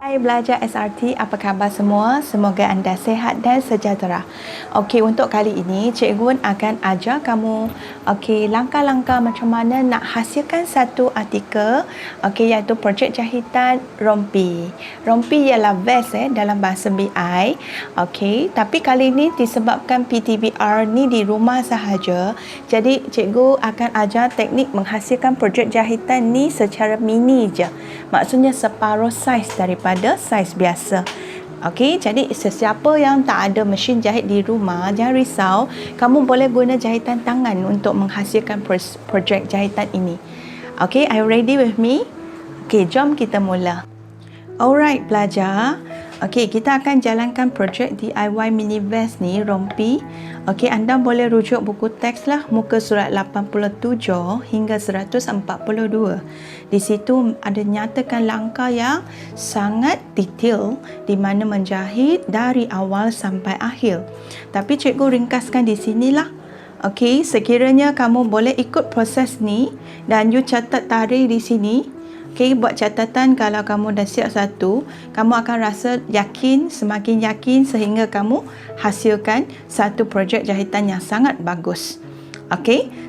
Hai belajar SRT, apa khabar semua? Semoga anda sehat dan sejahtera. Okey, untuk kali ini Cikgu akan ajar kamu langkah-langkah macam mana nak hasilkan satu artikel iaitu projek jahitan rompi. Rompi ialah vest dalam bahasa BI. Tapi kali ini disebabkan PTBR ni di rumah sahaja, jadi Cikgu akan ajar teknik menghasilkan projek jahitan ni secara mini je. Maksudnya separuh saiz daripada saiz biasa. Jadi sesiapa yang tak ada mesin jahit di rumah, jangan risau, kamu boleh guna jahitan tangan untuk menghasilkan projek jahitan ini. Are you ready with me? Jom kita mula. Alright pelajar, kita akan jalankan projek DIY mini vest ni, rompi. Anda boleh rujuk buku teks lah, muka surat 87 hingga 142. Di situ ada nyatakan langkah yang sangat detail di mana menjahit dari awal sampai akhir. Tapi cikgu ringkaskan di sinilah. Sekiranya kamu boleh ikut proses ni dan you catat tarikh di sini. Buat catatan kalau kamu dah siap satu, kamu akan rasa yakin, semakin yakin sehingga kamu hasilkan satu projek jahitan yang sangat bagus.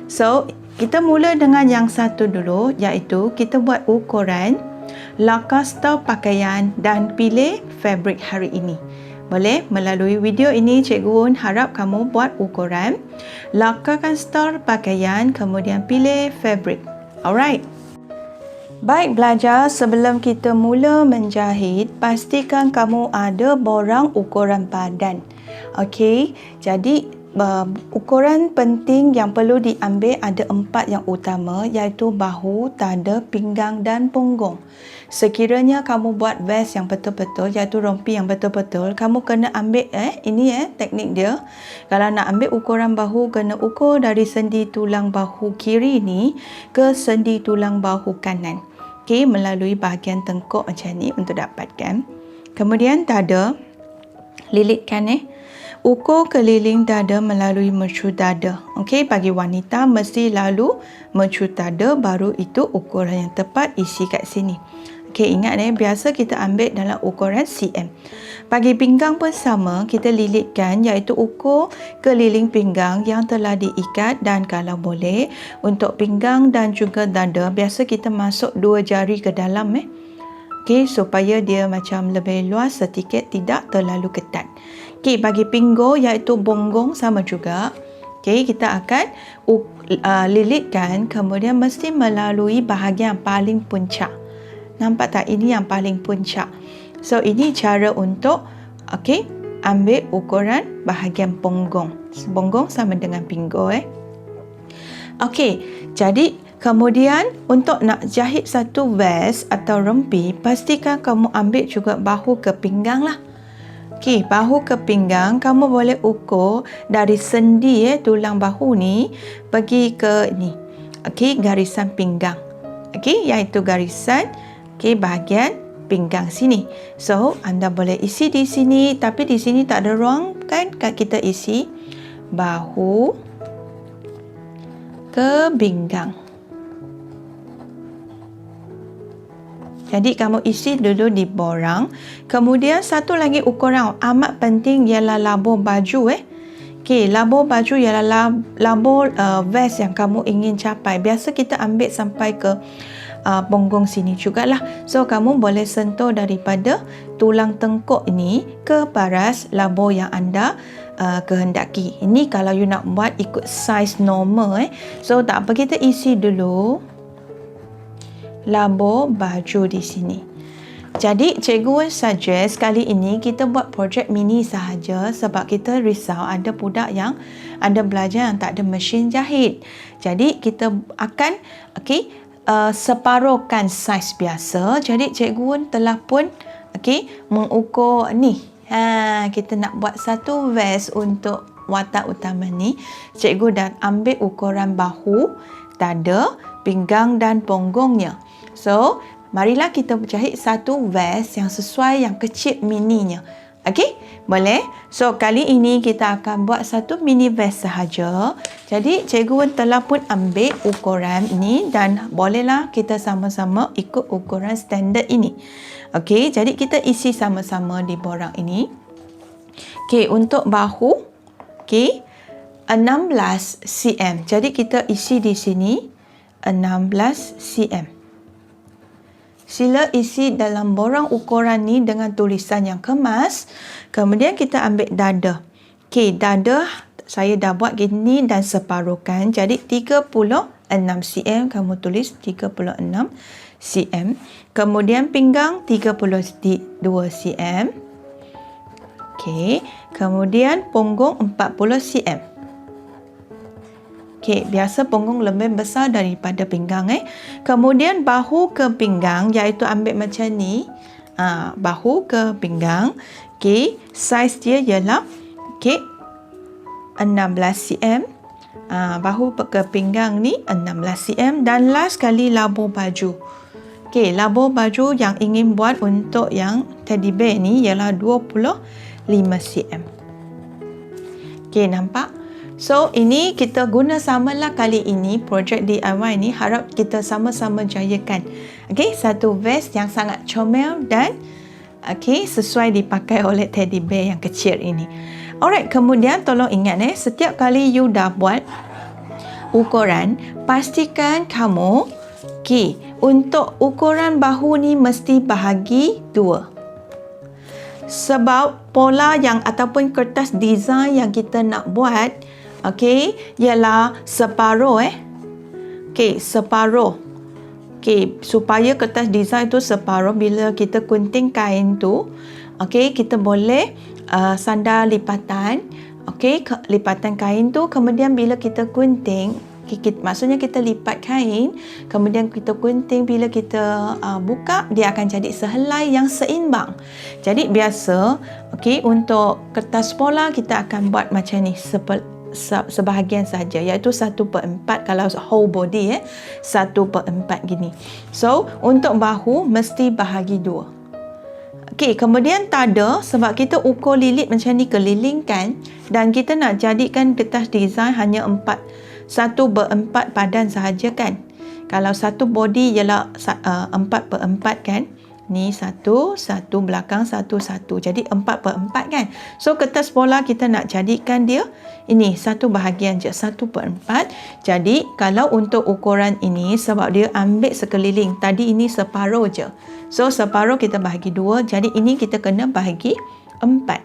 So kita mula dengan yang satu dulu, iaitu kita buat ukuran, lakar stor pakaian dan pilih fabrik hari ini. Boleh melalui video ini cikgu harap kamu buat ukuran, lakarkan stor pakaian, kemudian pilih fabrik. Alright. Baik belajar, sebelum kita mula menjahit, pastikan kamu ada borang ukuran badan. Jadi ukuran penting yang perlu diambil ada 4 yang utama, iaitu bahu, dada, pinggang dan punggung. Sekiranya kamu buat vest yang betul-betul, iaitu rompi yang betul-betul, kamu kena ambil ini teknik dia. Kalau nak ambil ukuran bahu, kena ukur dari sendi tulang bahu kiri ni ke sendi tulang bahu kanan. Melalui bahagian tengkuk macam ni untuk dapatkan. Kemudian dada, lilitkan ukur keliling dada melalui mercu dada. Bagi wanita mesti lalu mercu dada, baru itu ukuran yang tepat isi kat sini. Ingat biasa kita ambil dalam ukuran cm. Bagi pinggang pun sama, kita lilitkan, iaitu ukur keliling pinggang yang telah diikat, dan kalau boleh untuk pinggang dan juga dada biasa kita masuk 2 jari ke dalam supaya dia macam lebih luas sedikit, tidak terlalu ketat. Bagi pinggul iaitu bonggong sama juga. Kita akan lilitkan, kemudian mesti melalui bahagian paling puncak. Nampak tak? Ini yang paling puncak. So ini cara untuk ambil ukuran bahagian bonggong. Bonggong sama dengan pinggul jadi kemudian untuk nak jahit satu vest atau rompi, pastikan kamu ambil juga bahu ke pinggang lah. Bahu ke pinggang kamu boleh ukur dari sendi tulang bahu ni pergi ke ni. Garisan pinggang. Iaitu garisan bahagian pinggang sini. So anda boleh isi di sini, tapi di sini tak ada ruang kan, kita isi bahu ke pinggang. Jadi kamu isi dulu di borang. Kemudian satu lagi ukuran amat penting ialah labur baju labur baju ialah labur vest yang kamu ingin capai. Biasa kita ambil sampai ke bonggong sini jugalah. So kamu boleh sentuh daripada tulang tengkuk ini ke paras labur yang anda kehendaki. Ini kalau you nak buat ikut saiz normal So tak apa, kita isi dulu labur baju di sini. Jadi cikgu suggest kali ini kita buat projek mini sahaja, sebab kita risau ada budak yang ada belajar yang tak ada mesin jahit. Jadi kita akan separuhkan saiz biasa. Jadi cikgu telah pun mengukur ni. Kita nak buat satu vest untuk watak utama ni. Cikgu dah ambil ukuran bahu, dada, pinggang dan bonggongnya. So marilah kita jahit satu vest yang sesuai, yang kecil mininya. Okey, boleh? So, kali ini kita akan buat satu mini vest sahaja. Jadi, cikgu telah pun ambil ukuran ini dan bolehlah kita sama-sama ikut ukuran standard ini. Okey, jadi kita isi sama-sama di borang ini. Okey, untuk bahu, okey, 16 cm. Jadi, kita isi di sini 16 cm. Sila isi dalam borang ukuran ni dengan tulisan yang kemas. Kemudian kita ambil dada. Okey, dada saya dah buat gini dan separuhkan. Jadi 36 cm, kamu tulis 36 cm. Kemudian pinggang 32 cm. Okey, kemudian punggung 40 cm. Okey, biasa punggung lebih besar daripada pinggang Kemudian bahu ke pinggang, iaitu ambil macam ni. Bahu ke pinggang. Okey, saiz dia ialah 16 cm. Bahu ke pinggang ni 16 cm dan last kali labur baju. Okey, labur baju yang ingin buat untuk yang teddy bear ni ialah 25 cm. Okey, nampak? So, ini kita guna samalah kali ini. Projek DIY ni harap kita sama-sama jayakan. Okey, satu vest yang sangat comel dan sesuai dipakai oleh teddy bear yang kecil ini. Alright, kemudian tolong ingat setiap kali you dah buat ukuran, pastikan kamu untuk ukuran bahu ni mesti bahagi 2. Sebab pola yang ataupun kertas design yang kita nak buat ialah separuh separuh. Supaya kertas design tu separuh, bila kita gunting kain tu, kita boleh sandar lipatan, lipatan kain tu. Kemudian bila kita gunting, maksudnya kita lipat kain, kemudian kita gunting, bila kita buka, dia akan jadi sehelai yang seimbang. Jadi biasa untuk kertas pola kita akan buat macam ni, sebahagian saja, iaitu 1/4 kalau whole body 1/4 gini. So untuk bahu mesti bahagi 2. Kemudian dada, sebab kita ukur lilit macam ni, kelilingkan, dan kita nak jadikan kertas design hanya 1/4 badan sahaja kan. Kalau satu body ialah 4/4 kan. Ni satu belakang satu. Jadi 4/4 kan. So kertas pola kita nak jadikan dia ini satu bahagian je, 1/4. Jadi kalau untuk ukuran ini, sebab dia ambil sekeliling, tadi ini separuh je. So separuh kita bahagi 2. Jadi ini kita kena bahagi 4.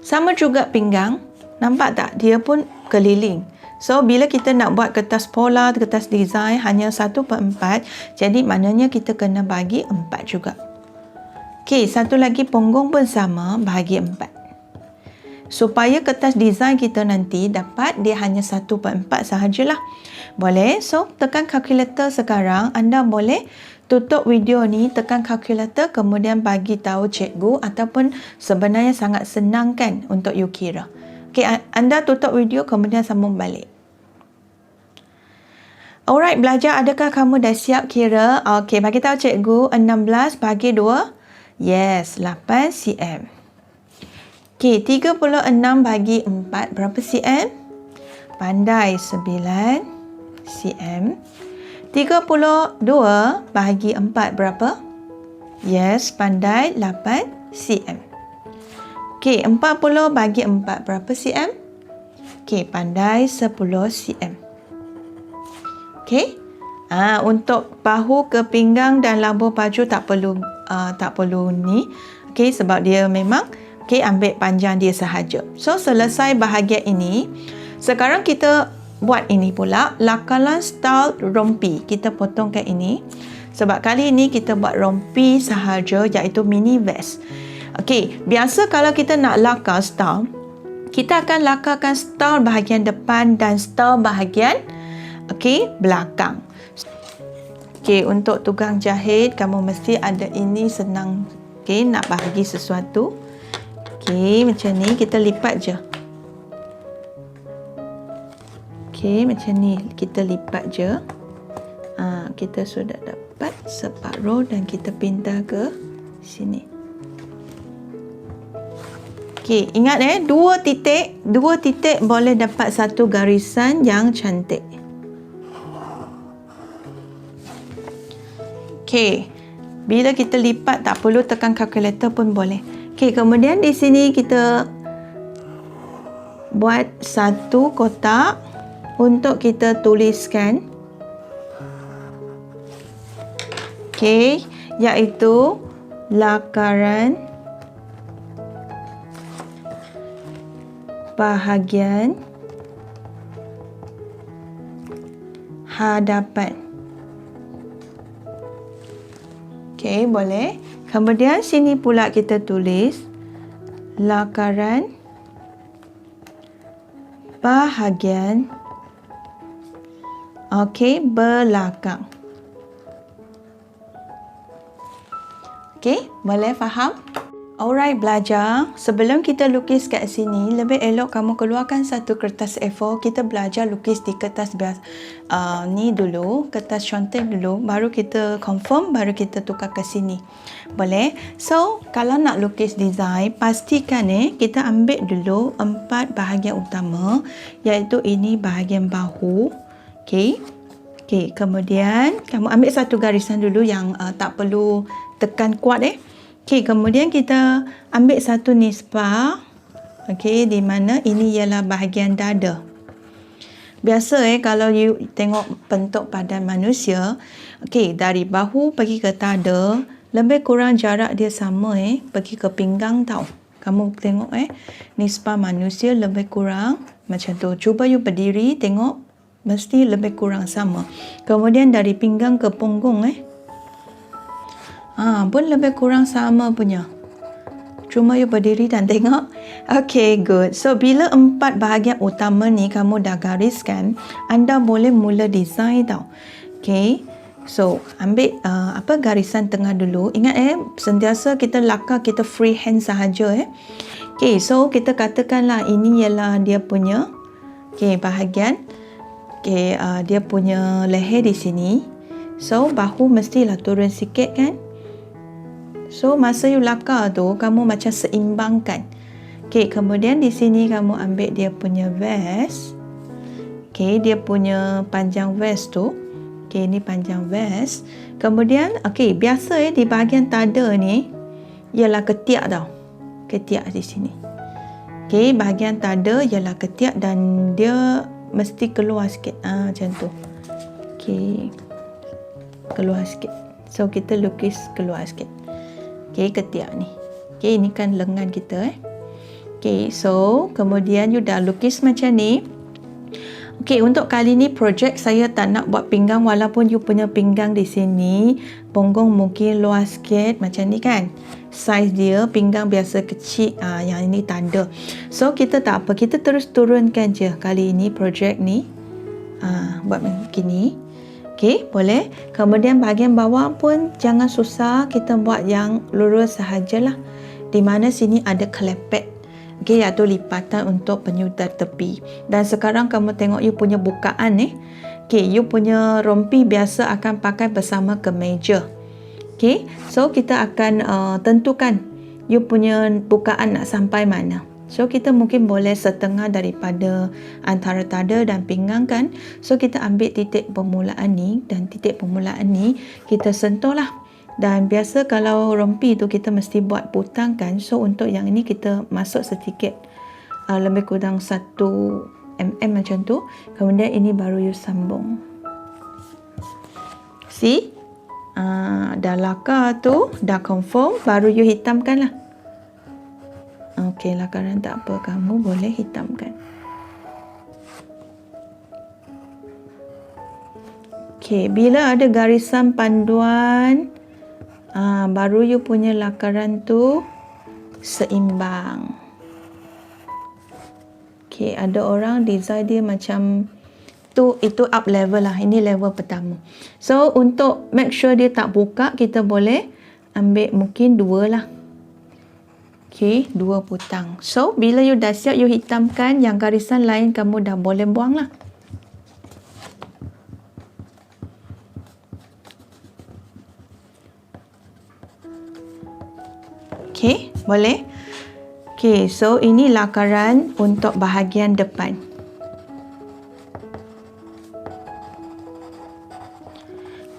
Sama juga pinggang. Nampak tak? Dia pun keliling. So, bila kita nak buat kertas pola, kertas design hanya 1/4, jadi maknanya kita kena bagi 4 juga. Satu lagi punggung pun sama, bahagi 4. Supaya kertas design kita nanti dapat dia hanya 1/4 sahajalah. Boleh? So, tekan kalkulator sekarang. Anda boleh tutup video ni, tekan kalkulator, kemudian bagi tahu cikgu, ataupun sebenarnya sangat senang kan untuk you kira. Anda tutup video, kemudian sambung balik. Alright, belajar, adakah kamu dah siap kira? Bagi tahu cikgu, 16 bagi 2. Yes, 8 cm. 36 bagi 4, berapa cm? Pandai, 9 cm. 32 bagi 4, berapa? Yes, pandai, 8 cm. 40 bagi 4, berapa cm? Pandai, 10 cm. Untuk bahu ke pinggang dan labur baju tak perlu ni. Sebab dia memang ambil panjang dia sahaja. So selesai bahagian ini. Sekarang kita buat ini pula, lakalan style rompi. Kita potongkan ini. Sebab kali ini kita buat rompi sahaja, iaitu mini vest. Biasa kalau kita nak lakar style, kita akan lakarkan style bahagian depan dan style bahagian belakang. Untuk tukang jahit, kamu mesti ada ini, senang nak bahagi sesuatu. Macam ni kita lipat je. Macam ni kita lipat je. Kita sudah dapat separuh dan kita pindah ke sini. Okey, ingat dua titik boleh dapat satu garisan yang cantik. Okey. Bila kita lipat tak perlu tekan kalkulator pun boleh. Okey, kemudian di sini kita buat satu kotak untuk kita tuliskan. Okey, iaitu lakaran bahagian hadapan. Okey, boleh. Kemudian sini pula kita tulis lakaran bahagian belakang. Okey, boleh faham? Alright, belajar. Sebelum kita lukis kat sini, lebih elok kamu keluarkan satu kertas A4. Kita belajar lukis di kertas biasa ni dulu, kertas contek dulu, baru kita confirm, baru kita tukar ke sini. Boleh? So, kalau nak lukis design, pastikan kita ambil dulu 4 bahagian utama, iaitu ini bahagian bahu. Okey. Okey, kemudian kamu ambil satu garisan dulu yang tak perlu tekan kuat Okey, kemudian kita ambil satu nisbah. Okey, di mana ini ialah bahagian dada. Biasa kalau you tengok bentuk badan manusia, okey, dari bahu pergi ke dada, lebih kurang jarak dia sama pergi ke pinggang tau. Kamu tengok nisbah manusia lebih kurang macam tu. Cuba you berdiri tengok, mesti lebih kurang sama. Kemudian dari pinggang ke punggung pun lebih kurang sama punya. Cuma you berdiri dan tengok. Okay, good. So, bila 4 bahagian utama ni kamu dah gariskan, anda boleh mula design tau. Okay. So, ambil garisan tengah dulu. Ingat sentiasa kita lakar, kita free hand sahaja Okay, so kita katakanlah ini ialah dia punya bahagian. Dia punya leher di sini. So, bahu mestilah turun sikit kan? So, masa you lakar tu, kamu macam seimbangkan. Okay, kemudian di sini kamu ambil dia punya vest. Okay, dia punya panjang vest tu. Okay, ni panjang vest. Kemudian, biasa di bahagian dada ni, ialah ketiak tau. Ketiak di sini. Okay, bahagian dada ialah ketiak dan dia mesti keluar sikit. Macam tu. Okay, keluar sikit. So, kita lukis keluar sikit. Okay, ketiak ni. Okay, ini kan lengan kita Okay, so kemudian you dah lukis macam ni. Okay, untuk kali ni projek saya tak nak buat pinggang, walaupun you punya pinggang di sini, punggung mungkin luas sikit macam ni kan. Saiz dia, pinggang biasa kecil, yang ini tanda. So, kita tak apa, kita terus turunkan je kali ini projek ni. Buat begini. Okey, boleh. Kemudian bahagian bawah pun jangan susah, kita buat yang lurus sahajalah. Di mana sini ada kelepet. Okey, iaitu lipatan untuk penyudar tepi. Dan sekarang kamu tengok you punya bukaan Okey, you punya rompi biasa akan pakai bersama kemeja. Okey, so kita akan tentukan you punya bukaan nak sampai mana. So, kita mungkin boleh setengah daripada antara dada dan pinggang kan. So, kita ambil titik permulaan ni dan titik permulaan ni kita sentuh lah. Dan biasa kalau rompi tu kita mesti buat butang kan. So, untuk yang ini kita masuk sedikit. Lebih kurang 1 mm macam tu. Kemudian ini baru you sambung. See? Dah lakar tu, dah confirm, baru you hitamkan lah. Okey, lakaran tak apa, kamu boleh hitamkan. Okey, bila ada garisan panduan, baru you punya lakaran tu seimbang. Okey, ada orang design dia macam tu, itu up level lah. Ini level pertama. So, untuk make sure dia tak buka, kita boleh ambil mungkin 2 lah. Okey, 2 putang. So, bila you dah siap, you hitamkan. Yang garisan lain kamu dah boleh buang lah. Okey, boleh. Okey, so ini lakaran untuk bahagian depan.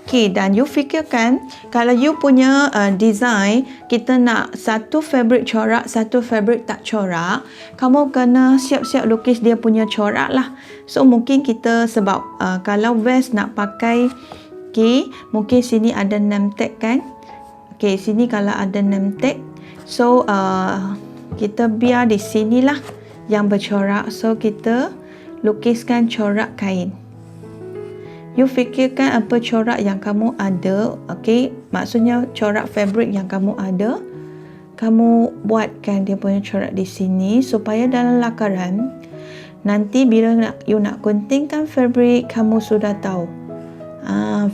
Okey, dan you fikirkan kalau you punya design, kita nak satu fabric corak, satu fabric tak corak, kamu kena siap-siap lukis dia punya corak lah. So mungkin kita sebab kalau vest nak pakai, okey, mungkin sini ada name tag kan. Okey, sini kalau ada name tag, so kita biar di sinilah yang bercorak. So kita lukiskan corak kain. You fikirkan apa corak yang kamu ada, okey? Maksudnya corak fabric yang kamu ada, kamu buatkan dia punya corak di sini supaya dalam lakaran nanti bila you nak guntingkan fabric, kamu sudah tahu.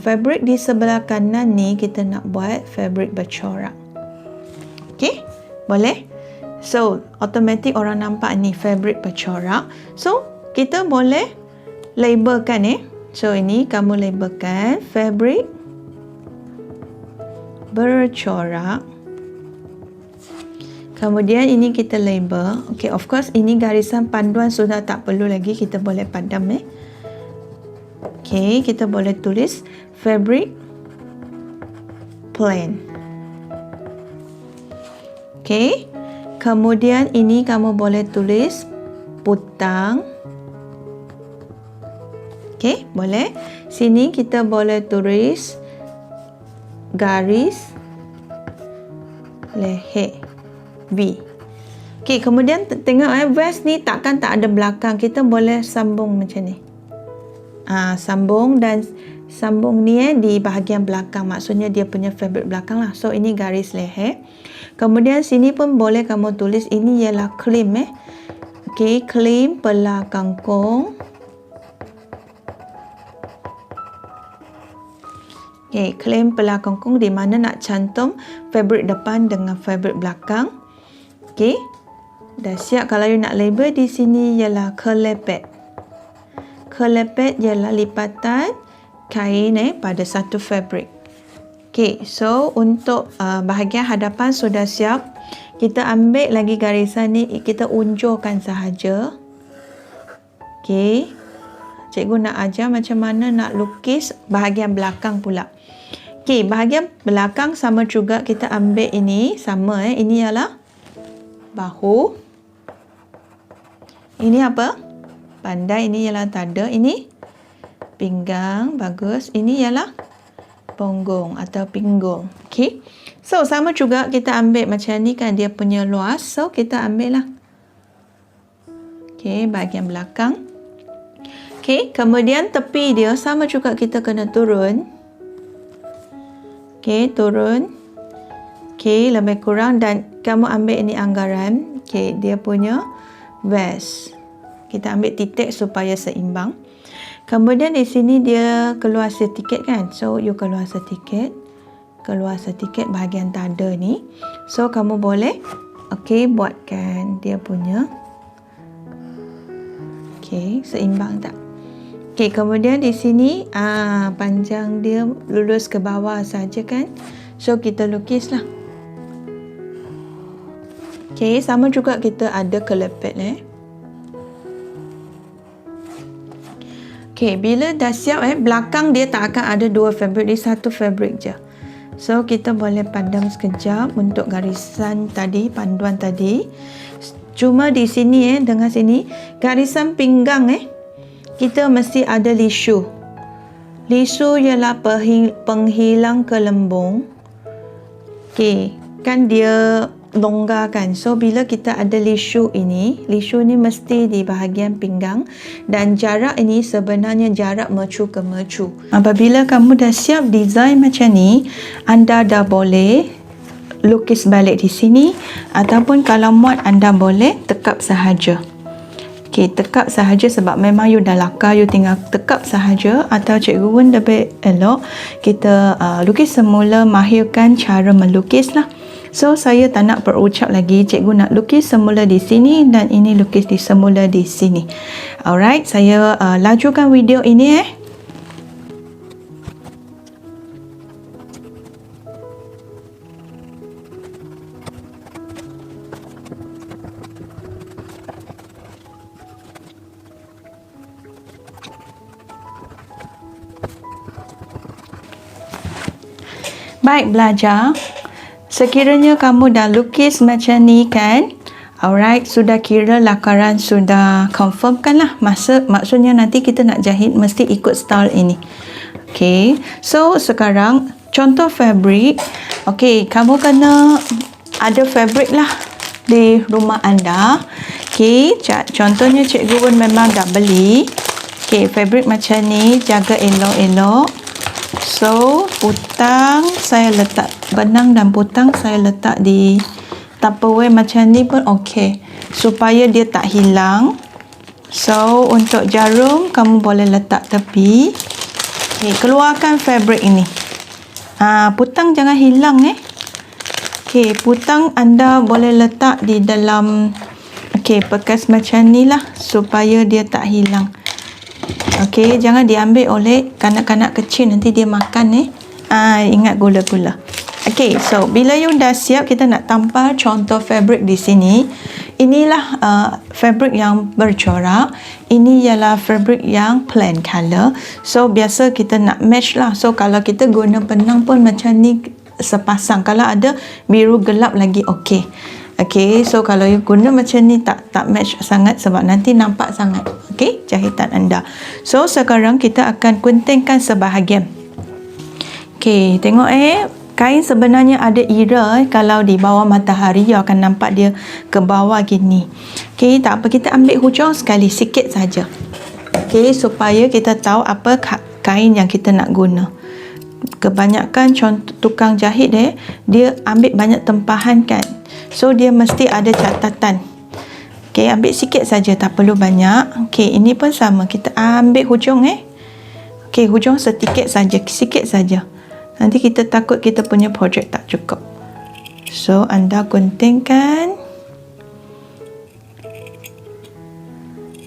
Fabric di sebelah kanan ni kita nak buat fabric bercorak. Okey? Boleh? So, automatic orang nampak ni fabric bercorak. So, kita boleh labelkan So, ini kamu labelkan fabric bercorak. Kemudian ini kita label. Okay, of course ini garisan panduan sudah tak perlu lagi. Kita boleh padam Okay, kita boleh tulis fabric plain. Okay, kemudian ini kamu boleh tulis butang. Okay, boleh. Sini kita boleh tulis garis leher V. Okay, kemudian tengok vest ni takkan tak ada belakang. Kita boleh sambung macam ni. Sambung dan sambung ni di bahagian belakang. Maksudnya dia punya fabric belakang lah. So, ini garis leher. Kemudian sini pun boleh kamu tulis ini ialah claim Okay, claim pelah kangkung. Okay, claim pelah kangkung di mana nak cantum fabric depan dengan fabric belakang. Okay, dah siap. Kalau you nak label di sini ialah kelepet. Kelepet ialah lipatan kain pada satu fabric. Okay, so untuk bahagian hadapan sudah siap. Kita ambil lagi garisan ni, kita unjurkan sahaja. Okay, cikgu nak ajar macam mana nak lukis bahagian belakang pula. Okay, bahagian belakang sama juga kita ambil ini, sama ini ialah bahu. Ini apa? Pandai, ini ialah dada, ini pinggang, bagus. Ini ialah punggung atau pinggul. Okay, so sama juga kita ambil macam ni kan dia punya luas. So kita ambil lah. Okay, bahagian belakang. Okay, kemudian tepi dia sama juga kita kena turun. Okay, turun. Okay, lebih kurang dan kamu ambil ini anggaran. Okay, dia punya vest. Kita ambil titik supaya seimbang. Kemudian di sini dia keluar sedikit kan. So, you keluar sedikit. Keluar sedikit bahagian dada ni. So, kamu boleh okay, buatkan dia punya. Okay, seimbang tak? Okay, kemudian di sini panjang dia lurus ke bawah saja kan. So, kita lukislah. Okay, sama juga kita ada kelepet Okay, bila dah siap belakang dia tak akan ada dua fabric, dia satu fabric je. So, kita boleh padam sekejap untuk garisan tadi, panduan tadi. Cuma di sini dengan sini, garisan pinggang kita mesti ada lisu. Lisu ialah penghilang kelembung. Okay, kan dia longgar kan. So, bila kita ada lisu ni mesti di bahagian pinggang dan jarak ini sebenarnya jarak mercu ke mercu. Apabila kamu dah siap design macam ni, anda dah boleh lukis balik di sini ataupun kalau muat anda boleh tekap sahaja. Okay, tekap sahaja sebab memang you dah lakar, you tinggal tekap sahaja atau cikgu pun lebih elok kita lukis semula, mahirkan cara melukis lah. So, saya tak nak berucap lagi. Cikgu nak lukis semula di sini dan ini lukis di semula di sini. Alright, saya lajukan video ini Baik belajar, sekiranya kamu dah lukis macam ni kan, alright, sudah kira lakaran sudah confirm kan lah. Maksudnya nanti kita nak jahit mesti ikut style ini. Okay, so sekarang contoh fabric. Okay, kamu kena ada fabric lah di rumah anda. Okay, contohnya cikgu pun memang dah beli. Okay, fabric macam ni, jaga elok-elok. So, putang saya letak, benang dan putang saya letak di Tupperware macam ni pun okey, supaya dia tak hilang. So, untuk jarum kamu boleh letak tepi. Okay, keluarkan fabric ini. Putang jangan hilang Okay, putang anda boleh letak di dalam bekas macam ni lah, supaya dia tak hilang. Okay, jangan diambil oleh kanak-kanak kecil, nanti dia makan ingat gula-gula. Okay, so bila you dah siap, kita nak tampal contoh fabric di sini. Inilah fabric yang bercorak. Ini ialah fabric yang plain color. So biasa kita nak match lah. So kalau kita guna benang pun macam ni sepasang. Kalau ada biru gelap lagi okey. Okay, so kalau you guna macam ni tak match sangat sebab nanti nampak sangat. Okay, jahitan anda. So sekarang kita akan guntingkan sebahagian. Okay, tengok kain sebenarnya ada ira. Kalau di bawah matahari you akan nampak dia ke bawah gini. Okay, tak apa, kita ambil hujung sekali, sikit saja. Okay, supaya kita tahu apa kain yang kita nak guna. Kebanyakan contoh tukang jahit dia ambil banyak tempahan kan. So dia mesti ada catatan. Okay, ambil sikit saja, tak perlu banyak. Okay, ini pun sama, kita ambil hujung Okay, hujung sedikit saja, sikit saja. Nanti kita takut kita punya projek tak cukup. So anda guntingkan.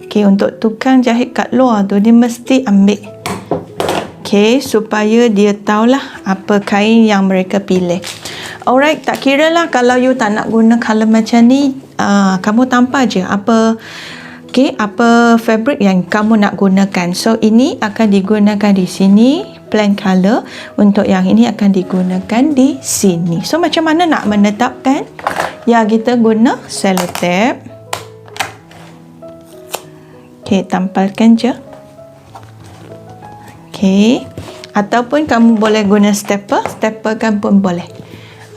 Okay, untuk tukang jahit kat luar tu dia mesti ambil. Okay, supaya dia tahulah apa kain yang mereka pilih. Alright, tak kira lah kalau you tak nak guna colour macam ni, kamu tampal je apa fabric yang kamu nak gunakan. So ini akan digunakan di sini, plain colour. Untuk yang ini akan digunakan di sini. So macam mana nak menetapkan? Ya, kita guna selotip. Okay, tampalkan je. Okay, ataupun kamu boleh guna staplerkan pun boleh.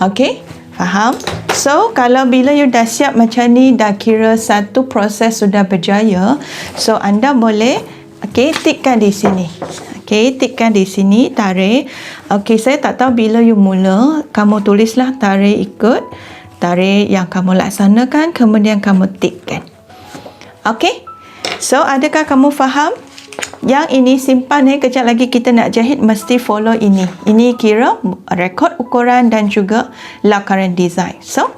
Okay, faham? So, kalau bila you dah siap macam ni, dah kira satu proses sudah berjaya, so anda boleh tikkan di sini. Okay, tikkan di sini, tarik. Okay, saya tak tahu bila you mula, kamu tulislah tarik ikut. Tarik yang kamu laksanakan, kemudian kamu tikkan. Okay, so adakah kamu faham? Yang ini simpan kejap lagi kita nak jahit mesti follow ini. Ini kira rekod ukuran dan juga lakaran design. So,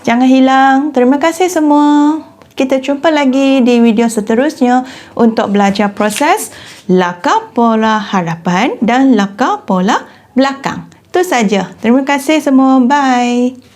jangan hilang. Terima kasih semua. Kita jumpa lagi di video seterusnya untuk belajar proses lakar pola hadapan dan lakar pola belakang. Itu saja. Terima kasih semua. Bye.